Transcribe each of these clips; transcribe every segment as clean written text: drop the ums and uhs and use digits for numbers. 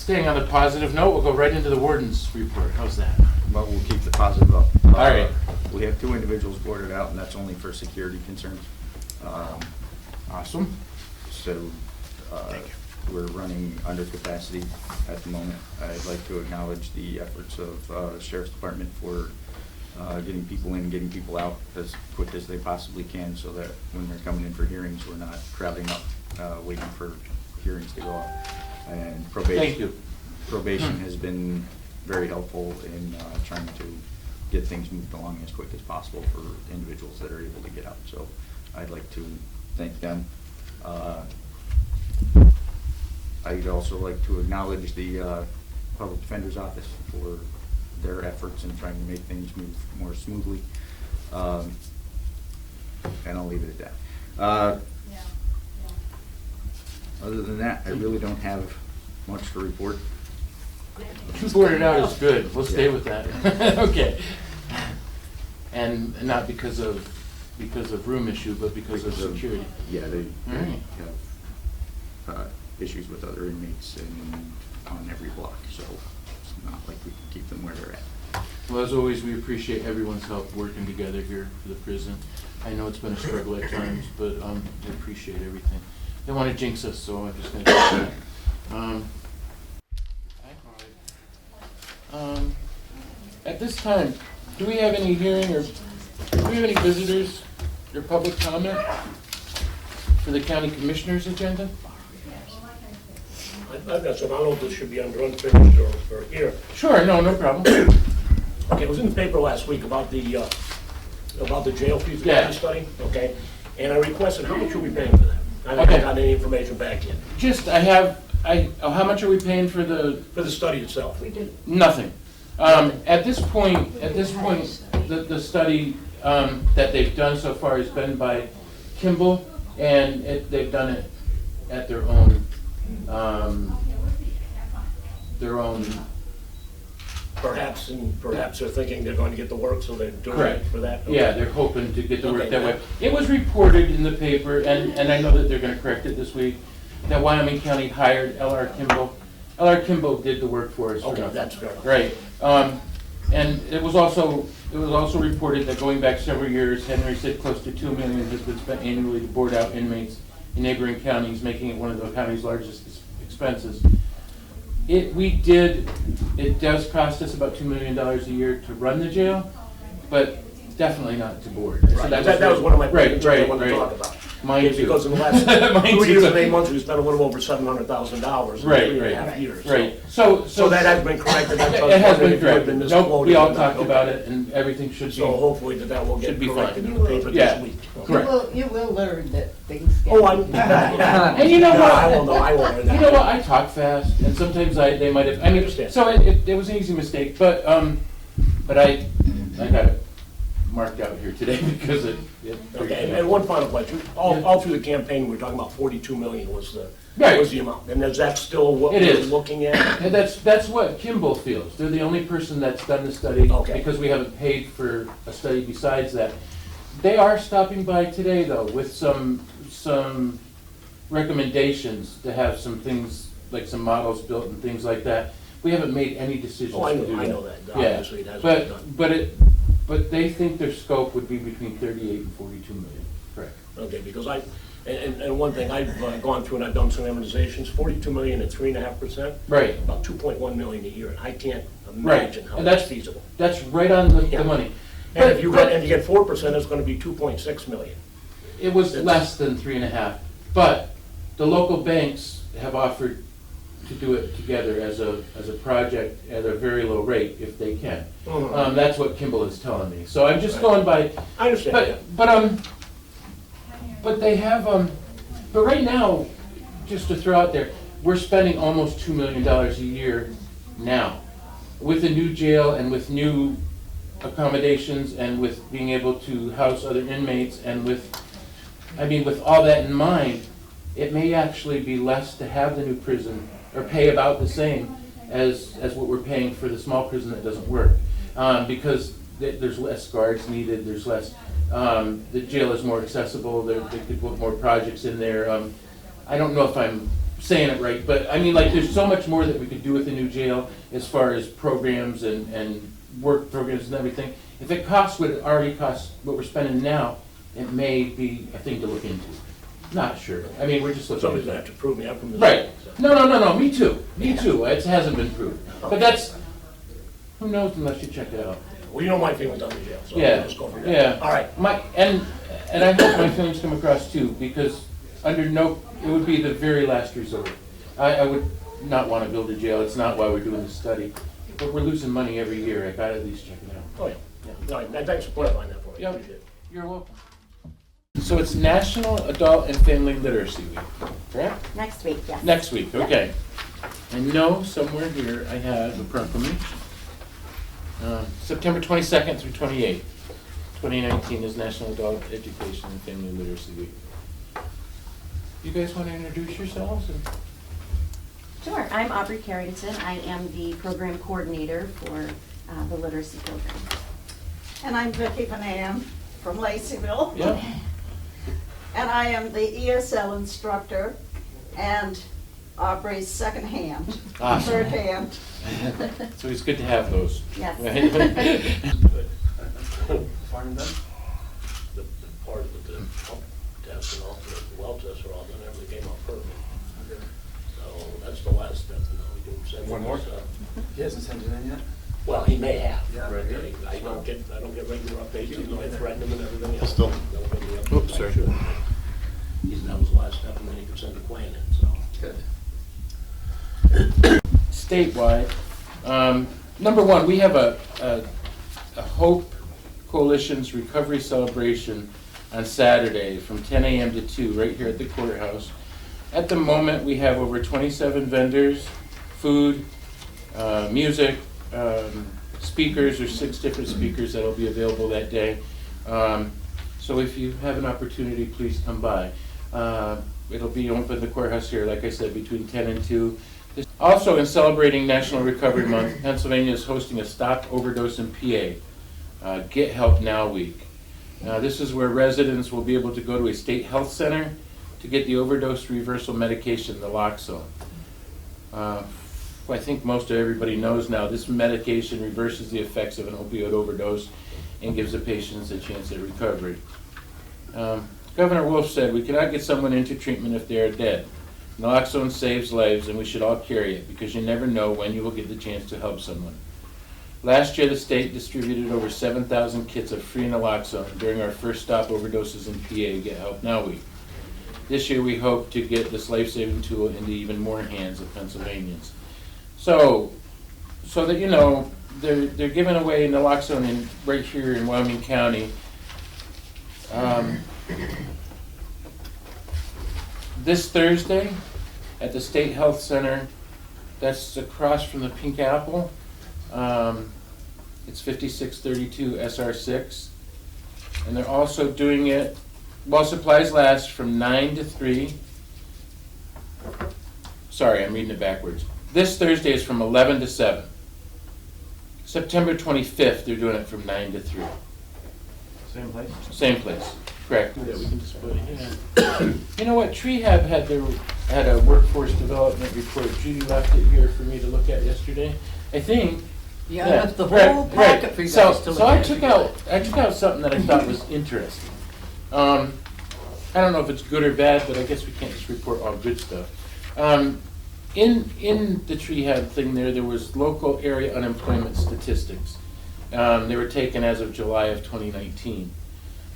Staying on the positive note, we'll go right into the warden's report. How's that? But we'll keep the positive up. All right. We have 2 individuals boarded out, and that's only for security concerns. Awesome. So Thank you. we're running under capacity at the moment. I'd like to acknowledge the efforts of the Sheriff's Department for getting people in, getting people out as quick as they possibly can, so that when they're coming in for hearings, we're not crowding up, waiting for hearings to go off. And Thank you. probation has been very helpful in trying to get things moved along as quick as possible for individuals that are able to get out. So I'd like to thank them. I'd also like to acknowledge the Public Defender's Office for their efforts in trying to make things move more smoothly. And I'll leave it at that. Other than that, I really don't have much to report. Boarded out is good. We'll stay with that. Okay. And not because of room issue, but because of security. Yeah, they All right. have issues with other inmates and on every block, so it's not like we can keep them where they're at. Well, as always, we appreciate everyone's help working together here for the prison. I know it's been a struggle at times, but I appreciate everything. They want to jinx us, so I'm just going to do that. At this time, do we have any hearing or do we have any visitors or public comment for the county commissioners agenda? I've got some, I don't know if this should be under unfinished or here. Sure, no problem. Okay, it was in the paper last week about the jail feasibility Yeah. study, okay? And I requested, how much are we paying for that? I haven't Okay. got any information back yet, Just, how much are we paying for the? for the study itself. Nothing. At this point, the study that they've done so far has been by Kimball, and they've done it at their own. Perhaps they're thinking they're going to get the work, so they're doing Correct. it for that? Okay. Yeah, they're hoping to get the work Okay. that way. It was reported in the paper, and I know that they're going to correct it this week, that Wyoming County hired L.R. Kimball. L.R. Kimball did the work for us. Okay, that's fair enough. Right. And it was also reported that going back several years, Henry said close to $2 million has been spent annually to board out inmates in neighboring counties, making it one of the county's largest expenses. It does cost us about $2 million a year to run the jail, but definitely not to board. So Right. That was one of my concerns I wanted to talk about. Mine Okay, too. because in the last Mine 2 too. years and 8 months, we spent a little over $700,000 in Right, 3.5 years. Right. So that has been corrected. That's what I was It has wondering been if you had corrected. been Nope, misquoted we all or not. talked Okay. about it, and everything should be. So hopefully that will get Should be corrected fine. in the paper Yeah. this week. Correct. You will learn that things get. Oh, I'm. And you know No, what? I won't know, I won't learn that. You know what? I talk fast, and sometimes they might have. I mean, Understand. so it was an easy mistake, but I got it marked out here today because it. Okay, and one final question. All through the campaign, we were talking about 42 million was the Right. amount. And is that still what It we're is. looking at? And that's what Kimball feels. They're the only person that's done the study Okay. because we haven't paid for a study besides that. They are stopping by today though with some recommendations to have some things like some models built and things like that. We haven't made any decisions Oh, I to do that. know that. Yeah, Obviously, it hasn't been done. but they think their scope would be between 38 and 42 million. Correct. Okay, because and one thing, I've gone through and I've done some amortizations, 42 million at 3.5%. Right. About 2.1 million a year, and I can't imagine how And that's feasible. That's right on the Yeah. money. And But- if you but- get 4%, it's gonna be 2.6 million. It was less than 3.5, but the local banks have offered to do it together as a project at a very low rate if they can. Mhm. That's what Kimball is telling me. So I'm just going by, I understand, yeah. but they have, but right now, just to throw out there, we're spending almost $2 million a year now with a new jail and with new accommodations and with being able to house other inmates and with all that in mind, it may actually be less to have the new prison or pay about the same as what we're paying for the small prison that doesn't work. Because there's less guards needed, there's less, the jail is more accessible, they could put more projects in there. I don't know if I'm saying it right, but I mean, like, there's so much more that we could do with the new jail as far as programs and work programs and everything. If it costs what it already costs, what we're spending now, it may be a thing to look into. Not sure. I mean, we're just looking. Somebody's gonna have to prove me up from this. Right. No, me too. Me too. It hasn't been proved. But that's, who knows unless you check it out. Well, you know my feelings on the jail, so Yeah, let's go for that. yeah. All right. And I hope my feelings come across too, because under no, it would be the very last resort. I would not want to build a jail. It's not why we're doing this study. But we're losing money every year. I gotta at least check it out. Oh, yeah. All right, and thanks for clarifying that for me. Yep. Appreciate it. You're welcome. So it's National Adult and Family Literacy Week, correct? Next week, yes. Next week, okay. I know somewhere here I have a proclamation. September 22nd through 28th, 2019 is National Adult Education and Family Literacy Week. You guys want to introduce yourselves? Sure. I'm Aubrey Carrington. I am the program coordinator for the literacy program. And I'm Vicki Van from Laceyville. Yeah. And I am the ESL instructor and Aubrey's second hand, Awesome. third hand. So it's good to have those. Yes. Farming done? The part with the pump test and all, the well tests are all done, everything came out perfect. So that's the last step, and now we do send One more? stuff. He hasn't sent it in yet? Well, he may have. Yeah. Right. I don't get regular updates, even though I threaten him and everything else. Still. They'll give me updates. Oops, sorry. I should. That was the last step, and then he could send the plan in, so. Good. Statewide, number one, we have a Hope Coalition's Recovery Celebration on Saturday from 10 a.m. to 2 right here at the courthouse. At the moment, we have over 27 vendors, food, music, speakers. There's 6 different speakers that'll be available that day. So if you have an opportunity, please come by. It'll be open at the courthouse here, like I said, between 10 and 2. Also, in celebrating National Recovery Month, Pennsylvania is hosting a Stop Overdose in PA, Get Help Now Week. This is where residents will be able to go to a state health center to get the overdose reversal medication, naloxone. I think most of everybody knows now, this medication reverses the effects of an opioid overdose and gives the patients a chance at recovery. Governor Wolf said, "We cannot get someone into treatment if they are dead. Naloxone saves lives and we should all carry it because you never know when you will get the chance to help someone." Last year, the state distributed over 7,000 kits of free naloxone during our first Stop Overdoses in PA Get Help Now Week. This year, we hope to get this life-saving tool into even more hands of Pennsylvanians. So that you know, they're giving away naloxone right here in Wyoming County. This Thursday at the State Health Center, that's across from the Pink Apple. It's 5632 SR6. And they're also doing it while supplies last from 9 to 3. Sorry, I'm reading it backwards. This Thursday is from 11 to 7. September 25th, they're doing it from 9 to 3. Same place? Same place, correct. Yeah, we can display it, yeah. You know what, Tree Hab had a workforce development report. Judy left it here for me to look at yesterday. I think. Yeah, that's the right, whole packet right. for you So, guys to look so I at. took out something that I thought was interesting. I don't know if it's good or bad, but I guess we can't just report all good stuff. In the Tree Hab thing there was local area unemployment statistics. They were taken as of July of 2019.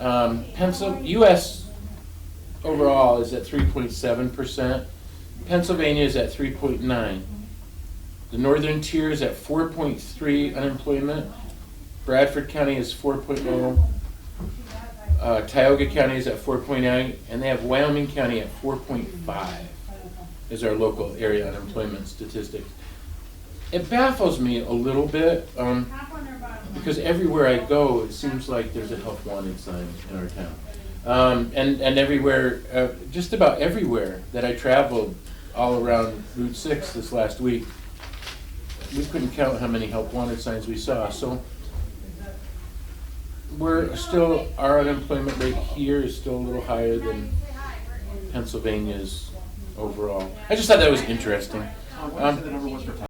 U.S. overall is at 3.7%. Pennsylvania is at 3.9%. The northern tier is at 4.3% unemployment. Bradford County is 4.0%. Tioga County is at 4.9%, and they have Wyoming County at 4.5% is our local area unemployment statistics. It baffles me a little bit because everywhere I go, it seems like there's a help wanted sign in our town. And everywhere, just about everywhere that I traveled all around Route 6 this last week, we couldn't count how many help wanted signs we saw. So our unemployment rate here is still a little higher than Pennsylvania's overall. I just thought that was interesting. What did you say the number was for time?